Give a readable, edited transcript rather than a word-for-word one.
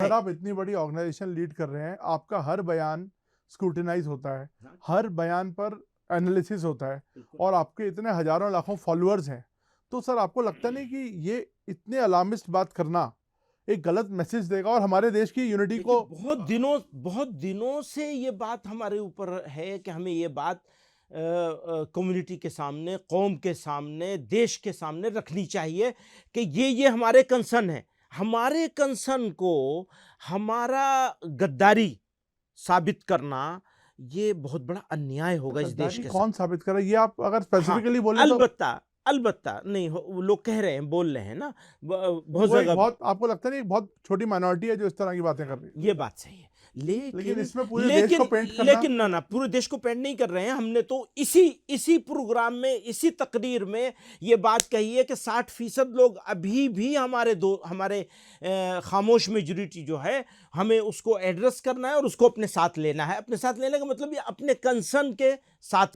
Sir आप इतनी बड़ी ऑर्गेनाइजेशन लीड कर रहे हैं, आपका हर बयान स्क्रूटिनाइज होता है, हर बयान पर एनालिसिस होता है, और आपके इतने हजारों लाखों फॉलोअर्स हैं, तो सर आपको लगता नहीं कि ये इतने अलार्मिस्ट बात करना एक गलत मैसेज देगा और हमारे देश की यूनिटी को? बहुत दिनों से ये बात हमारे ऊपर है कि हमें ये बात कम्युनिटी के सामने, कौम के सामने, देश के सामने रखनी चाहिए कि ये हमारे कंसर्न है। हमारे कंसर्न को हमारा गद्दारी साबित करना ये बहुत बड़ा अन्याय होगा इस देश गद्दारी के कौन साथ। साबित करे, ये आप अगर हाँ, स्पेसिफिकली बोले तो? अलबत्ता, अलबत्ता नहीं वो लोग कह रहे हैं, बोल रहे हैं ना, बहुत वो एक जगह बहुत, आपको लगता नहीं एक बहुत छोटी माइनॉरिटी है जो इस तरह की बातें कर रही है? ये बात सही है। लेकिन लेकिन इसमें पूरे देश को लेकिन पेंट करना? लेकिन ना पूरे देश को पेंट नहीं कर रहे हैं। हमने तो इसी इसी प्रोग्राम में, इसी तकरीर में ये बात कही है कि 60% लोग अभी भी हमारे खामोश मेजॉरिटी जो है, हमें उसको एड्रेस करना है और उसको अपने साथ लेना है। अपने साथ लेने का मतलब ये अपने कंसर्न के साथ